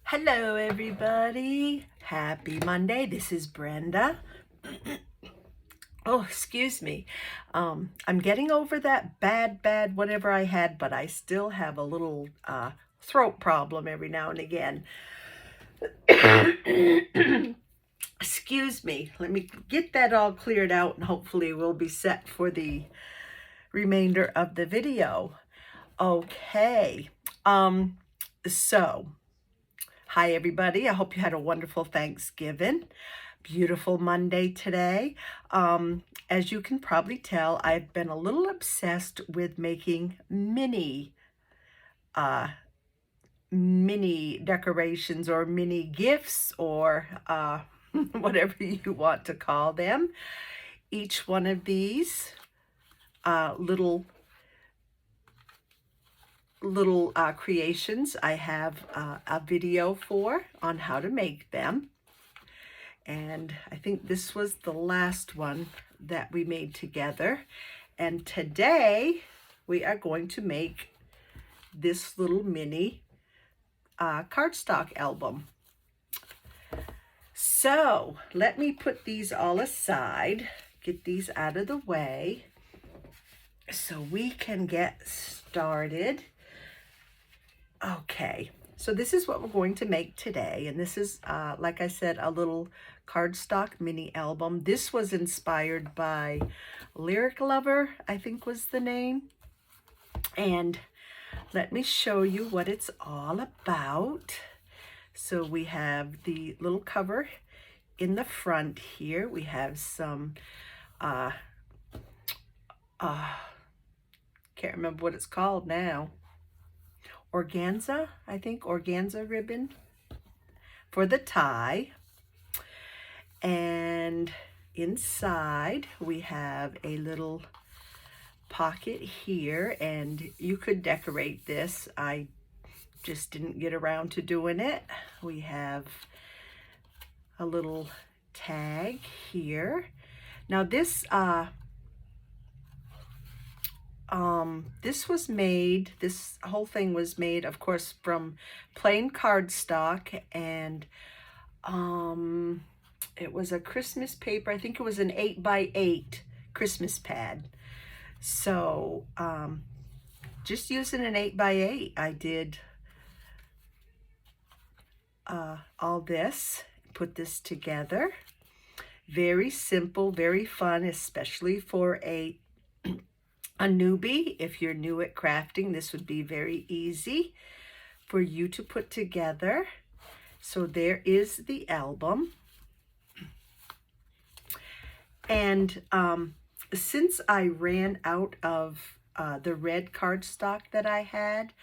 Hello, everybody. Happy Monday. This is Brenda. Oh, excuse me. I'm getting over that bad whatever I had, but I still have a little throat problem every now and again. Excuse me. Let me get that all cleared out, and hopefully we'll be set for the remainder of the video. Okay. So hi, everybody. I hope you had a wonderful Thanksgiving. Beautiful Monday today. As you can probably tell, I've been a little obsessed with making uh, mini decorations or mini gifts or whatever you want to call them. Each one of these little creations, I have a video for on how to make them. And I think this was the last one that we made together. And today we are going to make this little mini cardstock album. So let me put these all aside, get these out of the way so we can get started. Okay, so this is what we're going to make today. And this is, like I said, a little cardstock mini album. This was inspired by Lyric Lover, I think was the name. And let me show you what it's all about. So we have the little cover in the front here. We have some, can't remember what it's called now. Organza, I think, organza ribbon for the tie. And inside we have a little pocket here, and you could decorate this. I just didn't get around to doing it. We have a little tag here. Now this was made, this whole thing was made, of course, from plain cardstock, and it was a Christmas paper. I think it was an 8x8 Christmas pad. So just using an 8x8, I did all this, put this together. Very simple, very fun, especially for a newbie. If you're new at crafting, this would be very easy for you to put together. So there is the album. And since I ran out of the red cardstock that I had,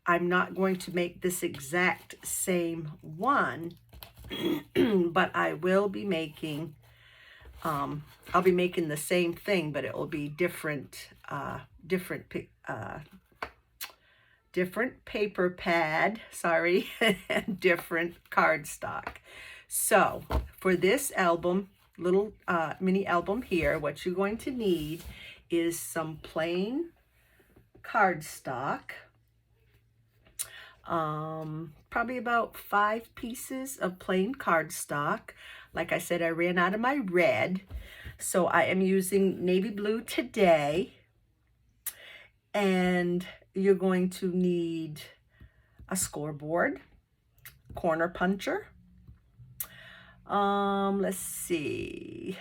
I'm not going to make this exact same one, but I will be making, I'll be making the same thing, but it will be different paper pad, sorry, and different cardstock. So for this album, little mini album here, what you're going to need is some plain cardstock, probably about 5 pieces of plain cardstock. Like I said, I ran out of my red, so I am using navy blue today. And you're going to need a scoreboard, corner puncher, let's see,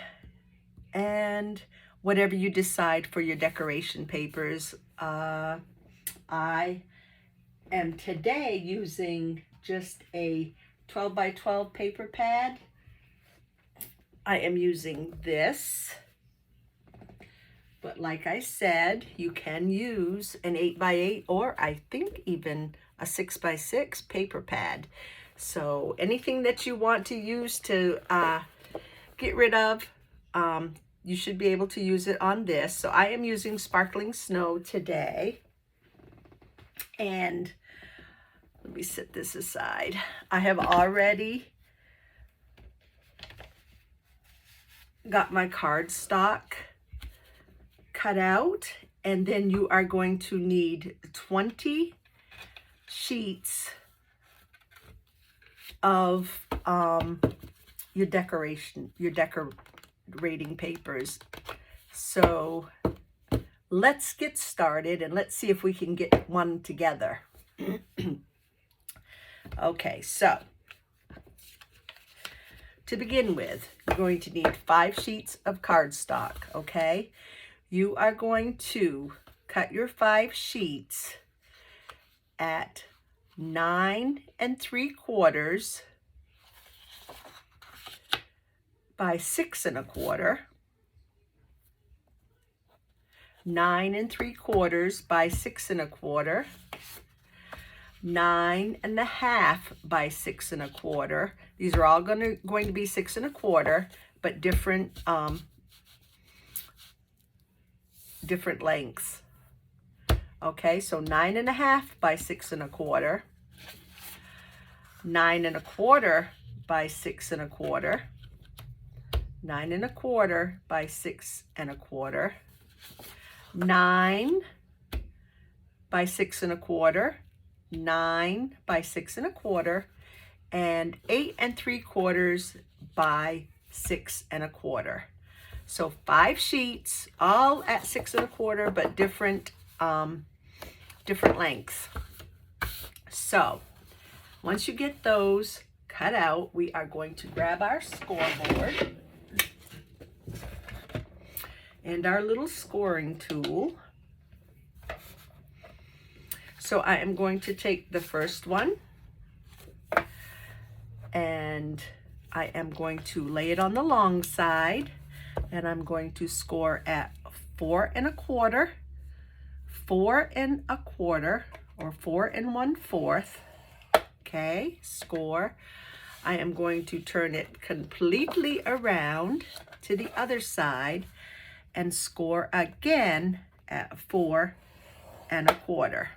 and whatever you decide for your decoration papers. I am today using just a 12x12 paper pad. I am using this, but like I said, you can use an 8x8 or I think even a 6x6 paper pad. So anything that you want to use to get rid of, you should be able to use it on this. So I am using Sparkling Snow today. And let me set this aside. I have already got my cardstock cut out, and then you are going to need 20 sheets of your decorating papers. So let's get started and let's see if we can get one together. Okay, so to begin with, you're going to need 5 sheets of cardstock, okay? You are going to cut your 5 sheets at 9 3/4 by 6 1/4, 9 3/4 by 6 1/4, 9 1/2 by 6 1/4. These are all going to be 6 1/4, but different lengths. Okay, so 9 1/2 by 6 1/4, 9 1/4 by 6 1/4, 9 1/4 by 6 1/4, 9 by 6 1/4, 9 by 6 1/4, and 8 3/4 by 6 1/4. So 5 sheets, all at 6 1/4, but different lengths. So once you get those cut out, we are going to grab our scoreboard and our little scoring tool. So I am going to take the first one and I am going to lay it on the long side, and I'm going to score at 4 1/4, 4 1/4, or 4 1/4. Okay, score. I am going to turn it completely around to the other side and score again at 4 1/4.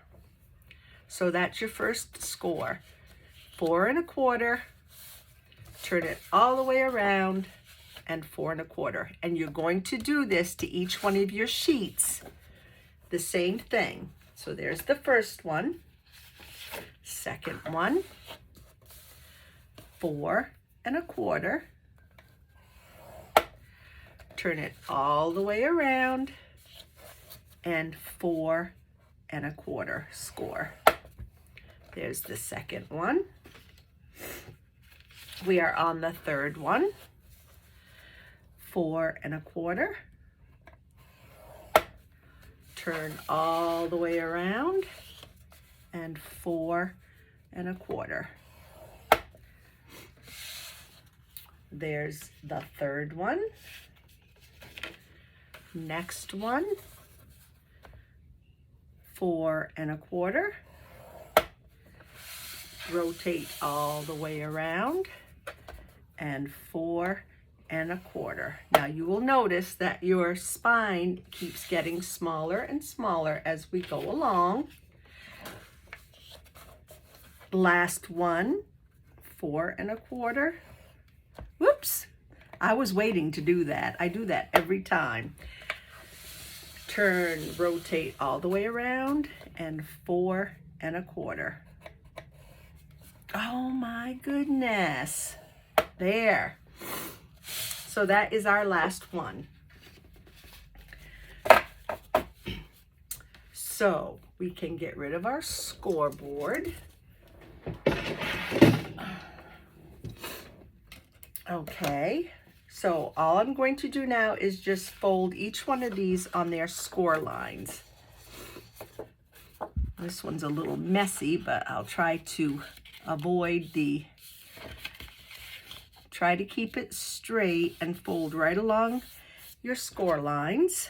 So that's your first score. 4 1/4, turn it all the way around, and 4 1/4. And you're going to do this to each one of your sheets, the same thing. So there's the first one, second one, 4 1/4, turn it all the way around, and 4 1/4 score. There's the second one. We are on the third one, 4 1/4, turn all the way around, and 4 1/4. There's the third one. Next one, 4 1/4, rotate all the way around, and 4 1/4. Now you will notice that your spine keeps getting smaller and smaller as we go along. Last one, 4 1/4. Whoops, I was waiting to do that. I do that every time. Turn, rotate all the way around, and 4 1/4. Oh my goodness. There. So that is our last one. So we can get rid of our scoreboard. Okay, so all I'm going to do now is just fold each one of these on their score lines. This one's a little messy, but I'll try to try to keep it straight and fold right along your score lines.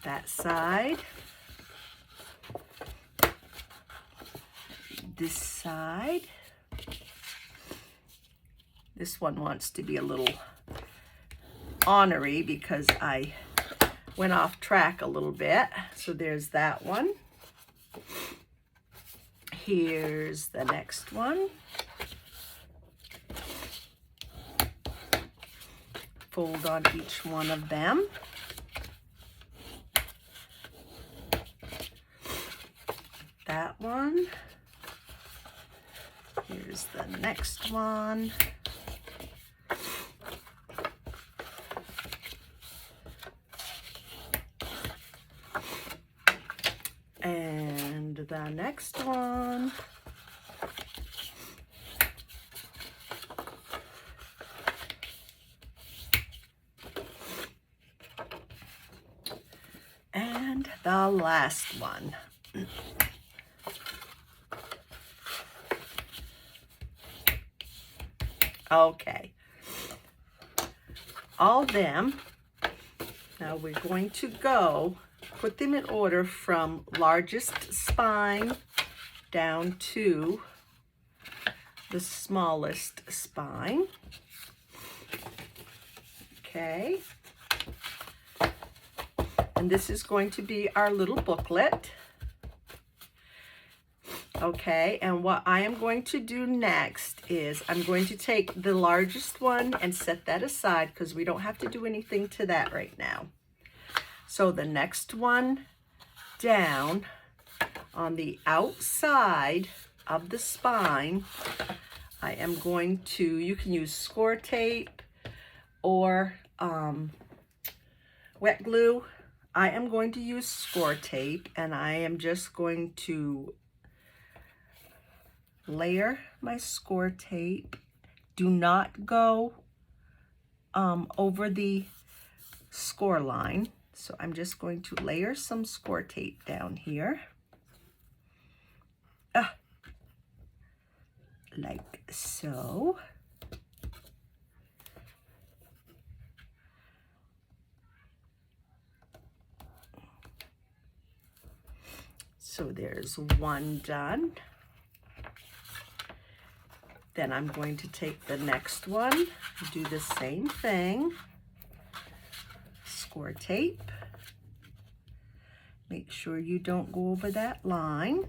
That side, this side. This one wants to be a little ornery because I went off track a little bit. So there's that one. Here's the next one. Fold on each one of them. That one. Here's the next one. And the next one. And the last one. Okay. All them. Now we're going to go put them in order from largest spine down to the smallest spine. Okay. And this is going to be our little booklet. Okay, and what I am going to do next is I'm going to take the largest one and set that aside because we don't have to do anything to that right now. So the next one down on the outside of the spine, I am going to, you can use score tape or wet glue. I am going to use score tape, and I am just going to layer my score tape. Do not go over the score line. So I'm just going to layer some score tape down here. Like so. So there's one done. Then I'm going to take the next one, do the same thing. Score tape. Make sure you don't go over that line.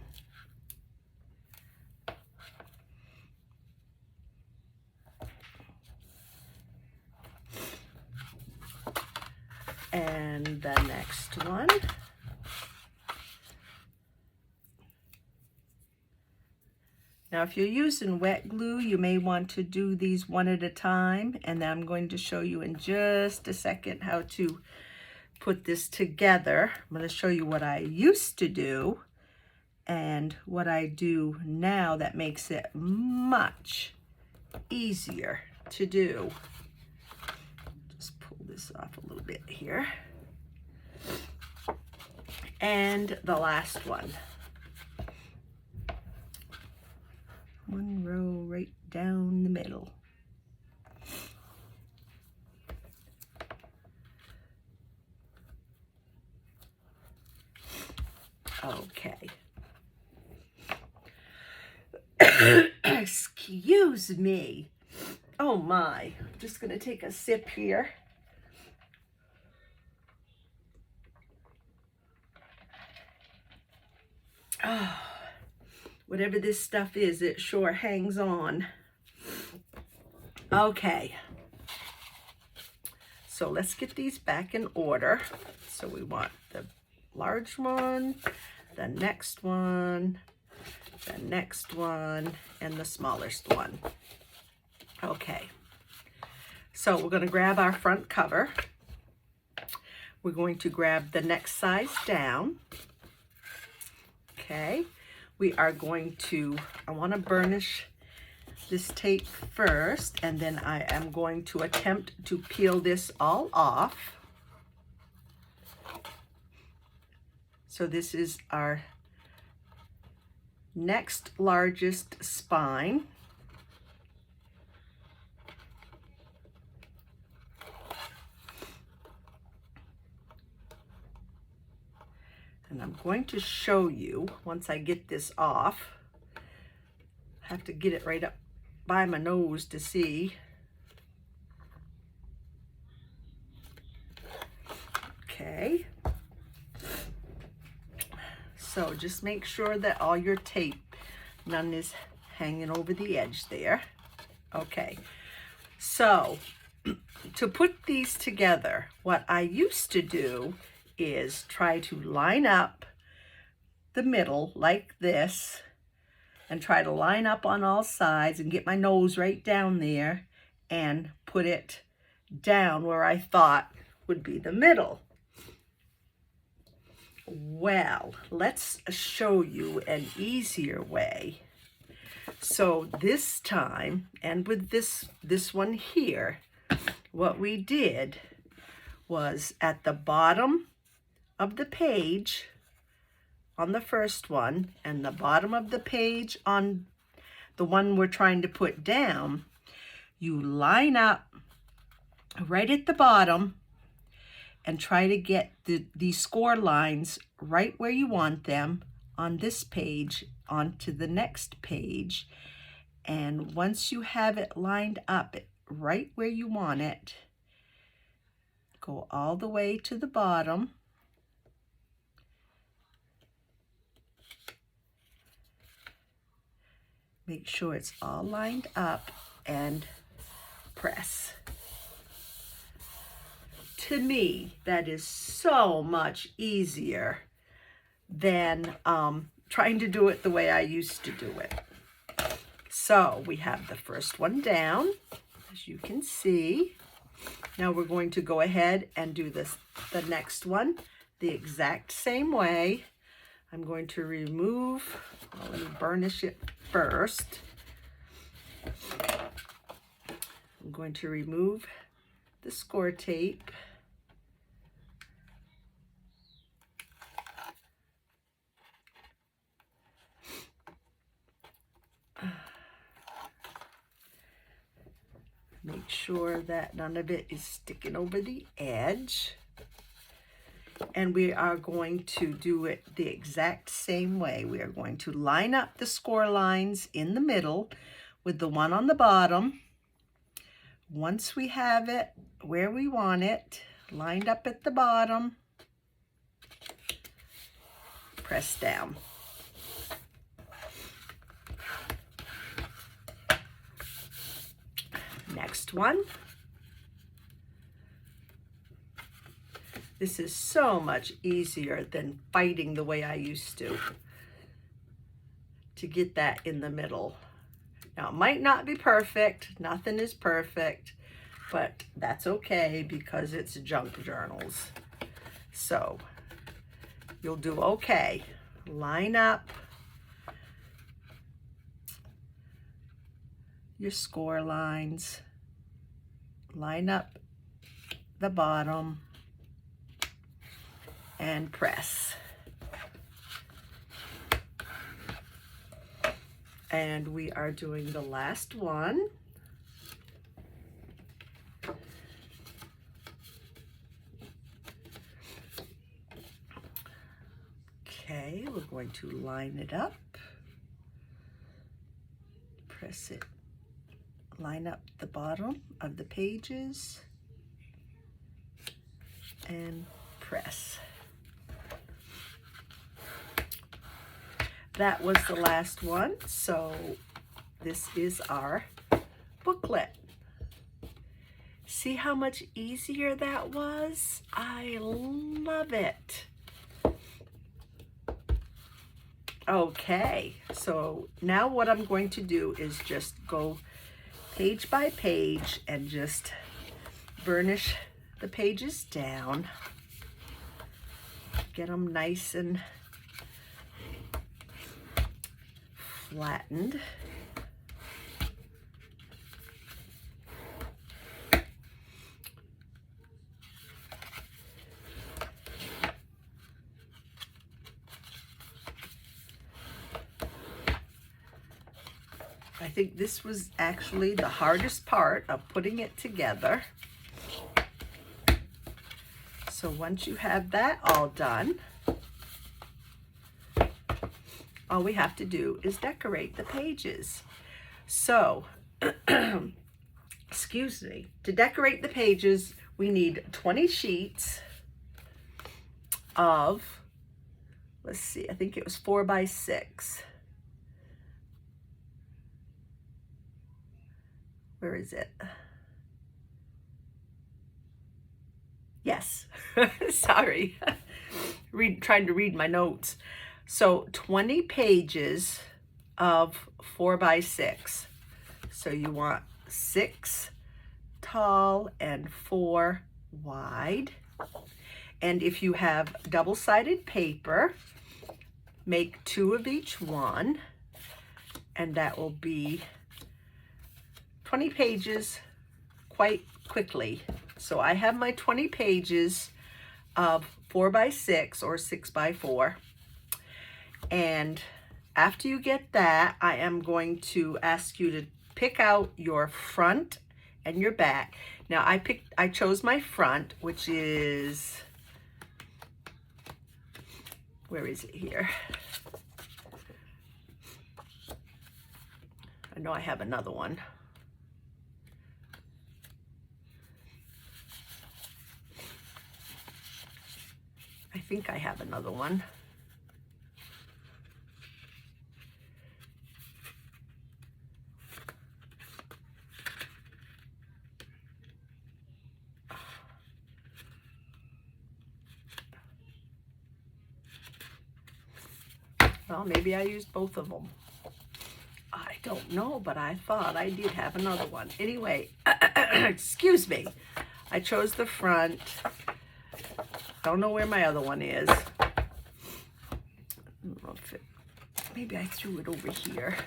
And the next one. Now, if you're using wet glue, you may want to do these one at a time, and I'm going to show you in just a second how to put this together. I'm going to show you what I used to do and what I do now that makes it much easier to do. Just pull this off a little bit here. And the last one. One row right down the middle. Okay. Excuse me. Oh my. I'm just going to take a sip here. Oh. Whatever this stuff is, it sure hangs on. Okay. So let's get these back in order. So we want the large one, the next one, the next one, and the smallest one. Okay. So we're going to grab our front cover. We're going to grab the next size down. Okay. We are going to, I want to burnish this tape first, and then I am going to attempt to peel this all off. So this is our next largest spine. And I'm going to show you, once I get this off, I have to get it right up by my nose to see. Okay. So just make sure that all your tape, none is hanging over the edge there. Okay. So to put these together, what I used to do is try to line up the middle like this, and try to line up on all sides and get my nose right down there and put it down where I thought would be the middle. Well, let's show you an easier way. So this time, and with this one here, what we did was at the bottom of the page on the first one and the bottom of the page on the one we're trying to put down, you line up right at the bottom and try to get the score lines right where you want them on this page onto the next page. And once you have it lined up right where you want it, go all the way to the bottom. Make sure it's all lined up and press. To me, that is so much easier than trying to do it the way I used to do it. So we have the first one down, as you can see. Now we're going to go ahead and do the next one the exact same way. I'm going to remove, well, let me burnish it first. I'm going to remove the score tape. Make sure that none of it is sticking over the edge. And we are going to do it the exact same way. We are going to line up the score lines in the middle with the one on the bottom. Once we have it where we want it, lined up at the bottom, press down. Next one. This is so much easier than fighting the way I used to get that in the middle. Now, it might not be perfect. Nothing is perfect, but that's okay because it's junk journals. So you'll do okay. Line up your score lines. Line up the bottom and press. And we are doing the last one. Okay, we're going to line it up. Press it. Line up the bottom of the pages and press. That was the last one, so this is our booklet. See how much easier that was? I love it. Okay, so now what I'm going to do is just go page by page and just burnish the pages down. Get them nice and flattened. I think this was actually the hardest part of putting it together. So once you have that all done, all we have to do is decorate the pages. So, excuse me, to decorate the pages, we need 20 sheets of, let's see, I think it was 4 by 6. Where is it? Yes, sorry, trying to read my notes. So 20 pages of 4 by 6. So you want 6 tall and 4 wide. And if you have double-sided paper, make 2 of each one, and that will be 20 pages quite quickly. So I have my 20 pages of 4 by 6 or 6 by 4. And after you get that, I am going to ask you to pick out your front and your back. Now I chose my front, which is, where is it here? I know I have another one. I think I have another one. Well, maybe I used both of them. I don't know, but I thought I did have another one. Anyway, excuse me. I chose the front. Don't know where my other one is. I don't know if it, maybe I threw it over here.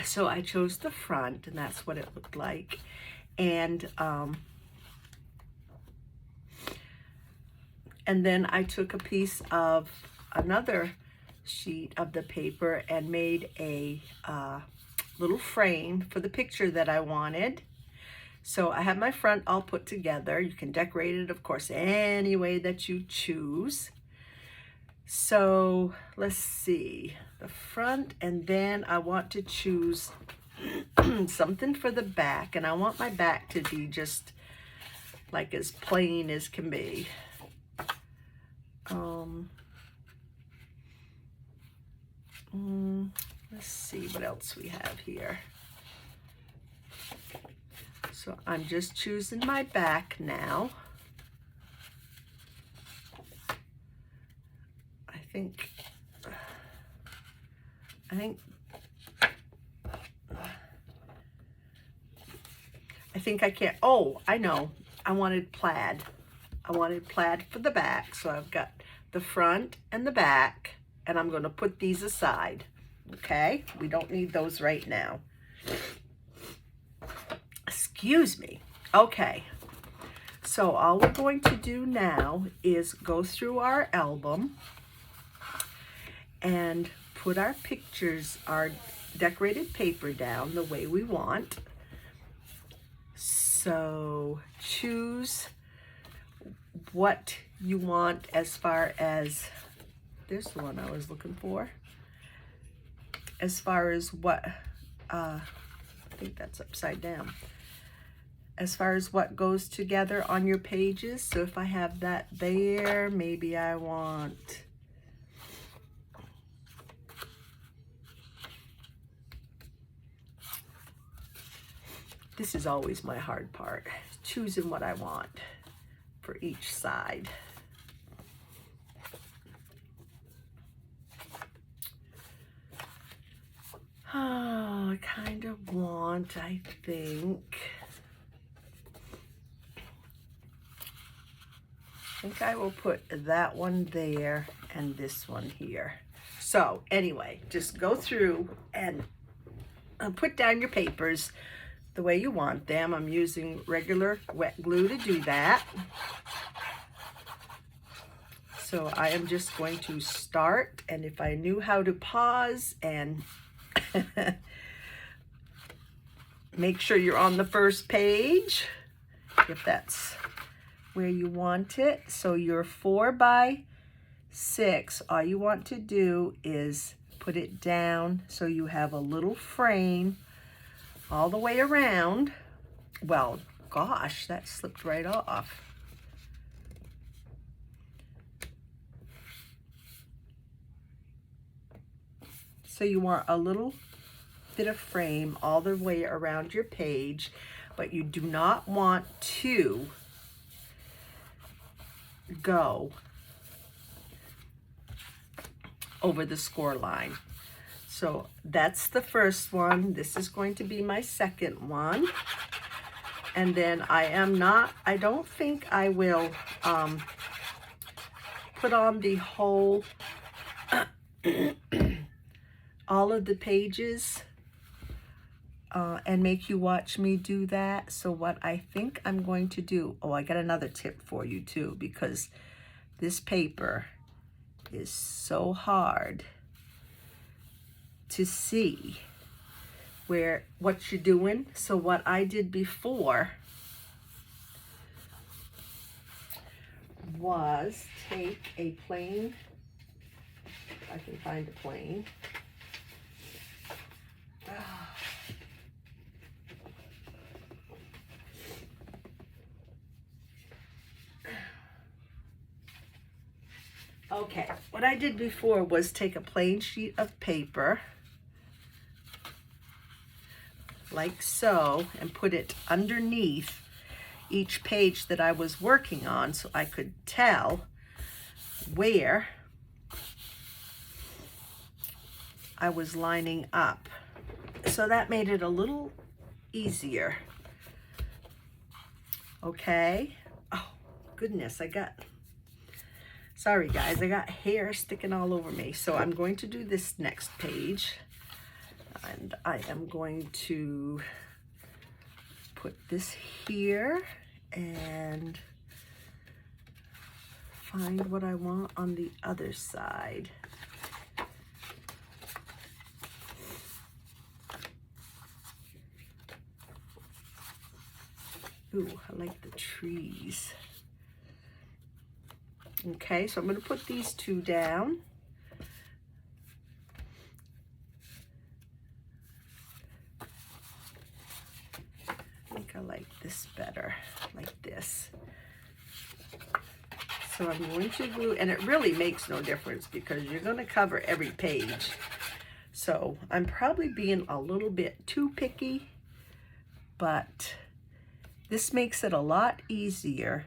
So I chose the front, and that's what it looked like. And then I took a piece of another sheet of the paper and made a little frame for the picture that I wanted. So I have my front all put together. You can decorate it, of course, any way that you choose. So let's see, the front, and then I want to choose something for the back, and I want my back to be just like as plain as can be. Let's see what else we have here. So I'm just choosing my back now. I think I can't. Oh, I know. I wanted plaid. I wanted plaid for the back. So I've got the front and the back, and I'm going to put these aside. Okay? We don't need those right now. Excuse me. Okay. So all we're going to do now is go through our album and put our pictures, our decorated paper down the way we want. So choose what you want as far as, there's the one I was looking for, as far as what, I think that's upside down, as far as what goes together on your pages. So if I have that there, maybe I want, this is always my hard part, choosing what I want for each side. Oh, I kind of want, I think I will put that one there and this one here. So anyway, just go through and put down your papers the way you want them. I'm using regular wet glue to do that. So I am just going to start, and if I knew how to pause and make sure you're on the first page, if that's where you want it. So your 4 by 6, all you want to do is put it down so you have a little frame all the way around. Well, gosh, that slipped right off. So you want a little bit of frame all the way around your page. but you do not want to go over the score line. So that's the first one. This is going to be my second one. And then I don't think I will put on the whole, all of the pages and make you watch me do that. So what I think I'm going to do, oh, I got another tip for you too, because this paper is so hard to see what you're doing. So what I did before was take a plane, if I can find a plane. Okay, what I did before was take a plain sheet of paper, like so, and put it underneath each page that I was working on so I could tell where I was lining up. So that made it a little easier. Okay. Oh, goodness, sorry guys, I got hair sticking all over me. So I'm going to do this next page. And I am going to put this here and find what I want on the other side. Ooh, I like the trees. Okay, so I'm going to put these two down. I think I like this better, like this. So I'm going to glue, and it really makes no difference because you're going to cover every page. So I'm probably being a little bit too picky, but this makes it a lot easier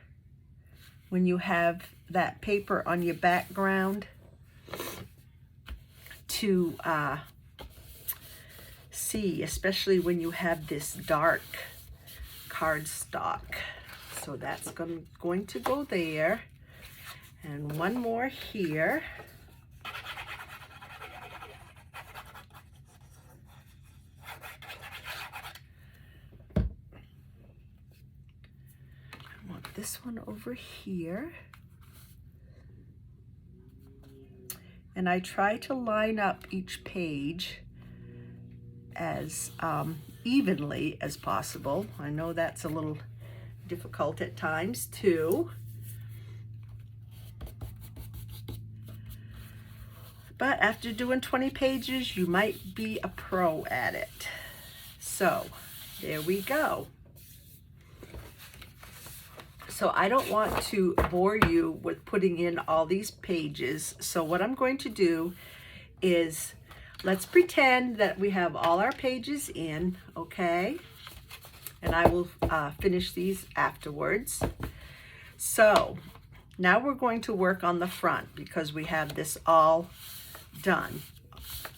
when you have that paper on your background to see, especially when you have this dark cardstock. So that's going to go there. And one more here. I want this one over here. And I try to line up each page as evenly as possible. I know that's a little difficult at times too. But after doing 20 pages, you might be a pro at it. So there we go. So I don't want to bore you with putting in all these pages. So what I'm going to do is, let's pretend that we have all our pages in, okay? And I will finish these afterwards. So now we're going to work on the front because we have this all done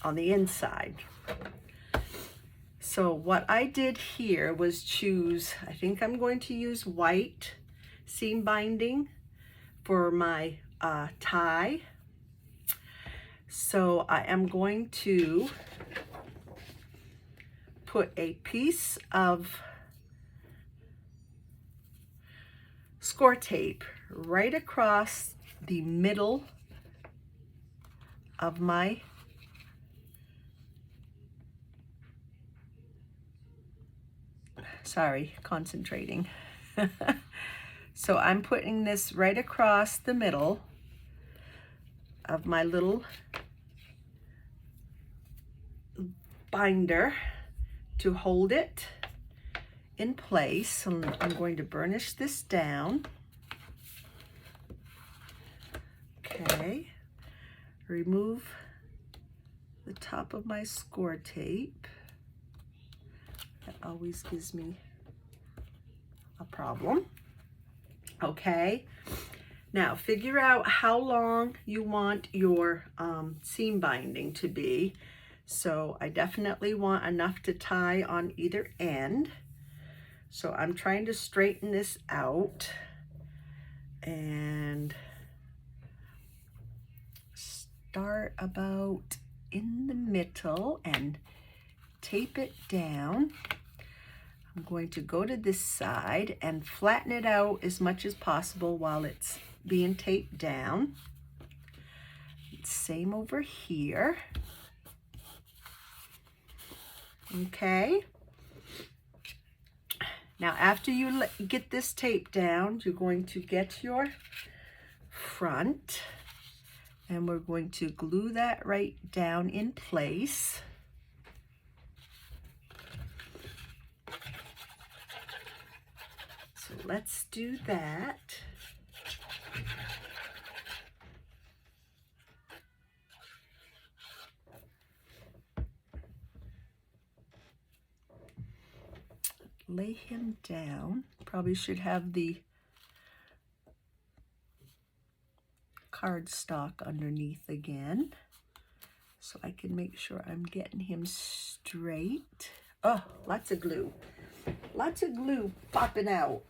on the inside. So what I did here was choose, I think I'm going to use white seam binding for my tie. So I am going to put a piece of score tape right across the middle of my concentrating. So I'm putting this right across the middle of my little binder to hold it in place. And I'm going to burnish this down. Okay. Remove the top of my score tape. That always gives me a problem. Okay, now figure out how long you want your seam binding to be. So I definitely want enough to tie on either end. So I'm trying to straighten this out and start about in the middle and tape it down. I'm going to go to this side and flatten it out as much as possible while it's being taped down. Same over here. Okay. Now after you get this tape down, you're going to get your front and we're going to glue that right down in place. So let's do that. Lay him down. Probably should have the cardstock underneath again so I can make sure I'm getting him straight. Oh, lots of glue. Lots of glue popping out.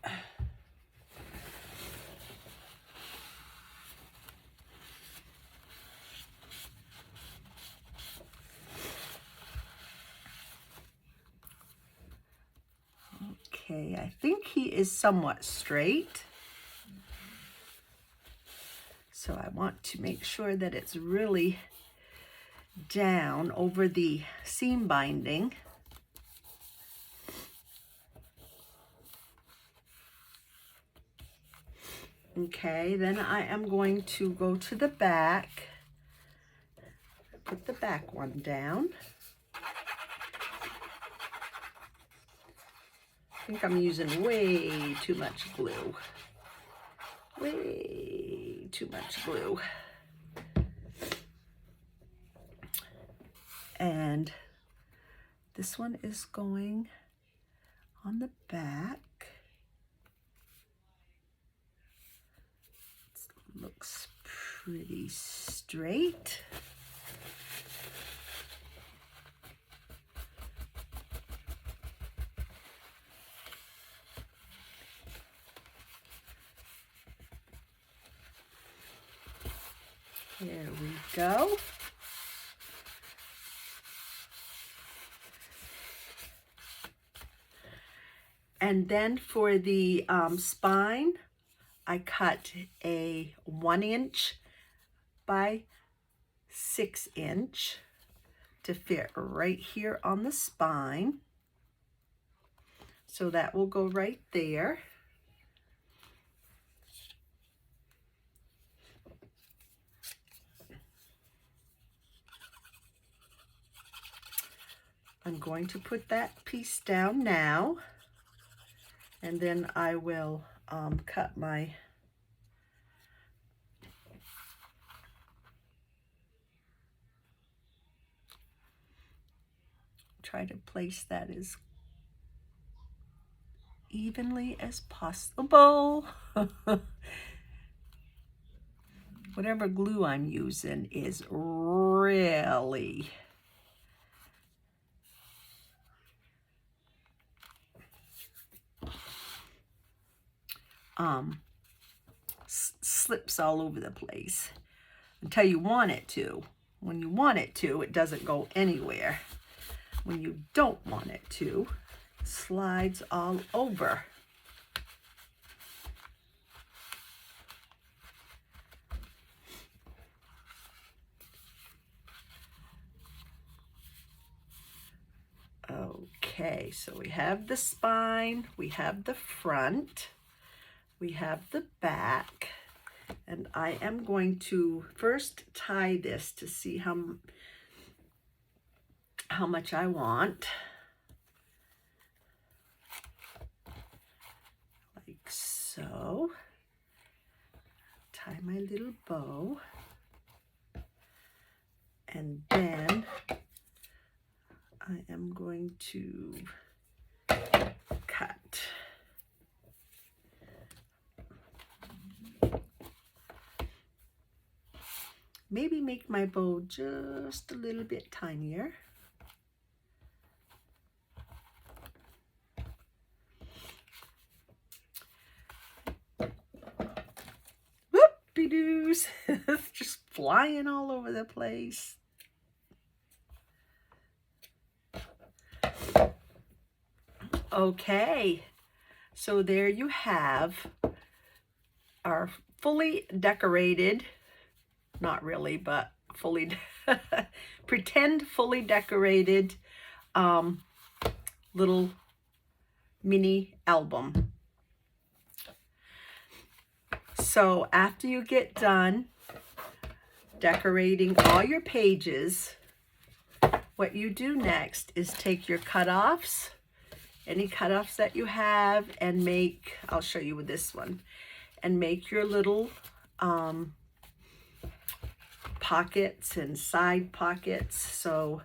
Okay, I think he is somewhat straight. So I want to make sure that it's really down over the seam binding. Okay, then I am going to go to the back, put the back one down. I think I'm using way too much glue. Way too much glue. And this one is going on the back. It looks pretty straight. There we go. And then for the spine, I cut a 1 inch by 6 inch to fit right here on the spine. So that will go right there. I'm going to put that piece down now, and then I will cut my try to place that as evenly as possible. Whatever glue I'm using is really slips all over the place until you want it to. When you want it to, it doesn't go anywhere. When you don't want it to, it slides all over. Okay, so we have the spine, we have the front, we have the back, and I am going to first tie this to see how much I want. Like so. Tie my little bow. And then I am going to cut. maybe make my bow just a little bit tinier. Whoop-de-doos. It's just flying all over the place. Okay, so there you have our fully decorated, not really, but fully, pretend fully decorated little mini album. So after you get done decorating all your pages, what you do next is take your cutoffs, any cutoffs that you have, and make, I'll show you with this one, and make your little pockets and side pockets. So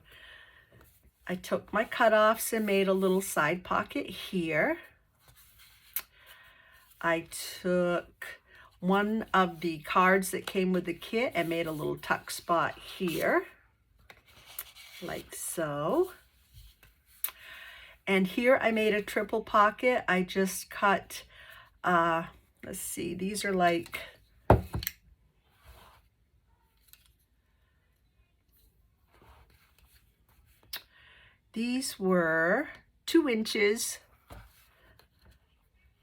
I took my cutoffs and made a little side pocket here. I took one of the cards that came with the kit and made a little tuck spot here, like so. And here I made a triple pocket. I just cut, let's see, these are like, these were 2 inches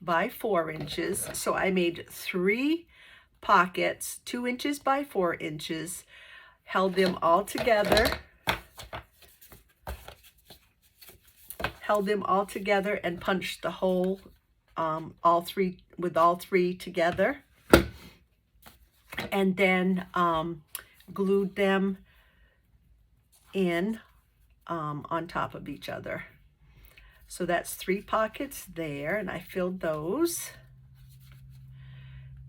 by 4 inches. So I made 3 pockets, 2 inches by 4 inches, held them all together, and punched the hole, all three together, and then glued them in on top of each other. So that's 3 pockets there, and I filled those.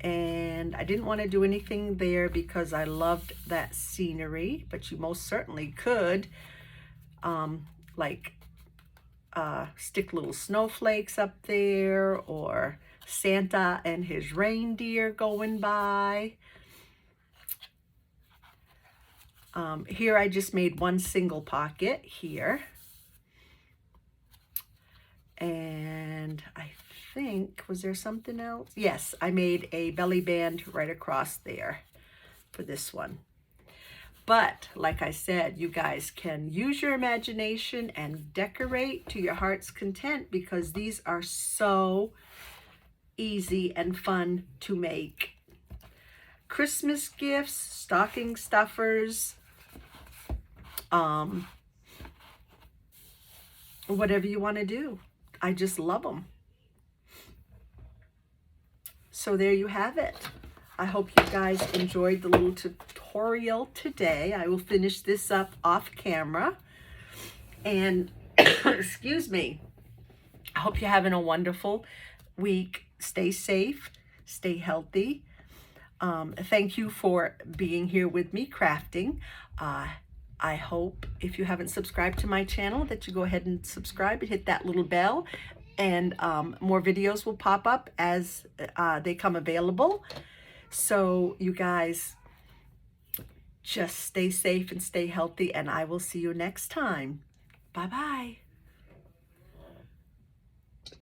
And I didn't want to do anything there because I loved that scenery, but you most certainly could like stick little snowflakes up there, or Santa and his reindeer going by. Here I just made 1 single pocket here. And I think, was there something else? Yes, I made a belly band right across there for this one. But like I said, you guys can use your imagination and decorate to your heart's content, because these are so easy and fun to make. Christmas gifts, stocking stuffers, whatever you want to do. I just love them. So there you have it. I hope you guys enjoyed the little tutorial today. I will finish this up off camera. And excuse me, I hope you're having a wonderful week. Stay safe, stay healthy. Thank you for being here with me crafting. I hope, if you haven't subscribed to my channel, that you go ahead and subscribe and hit that little bell, and more videos will pop up as they come available. So you guys just stay safe and stay healthy, and I will see you next time. Bye-bye.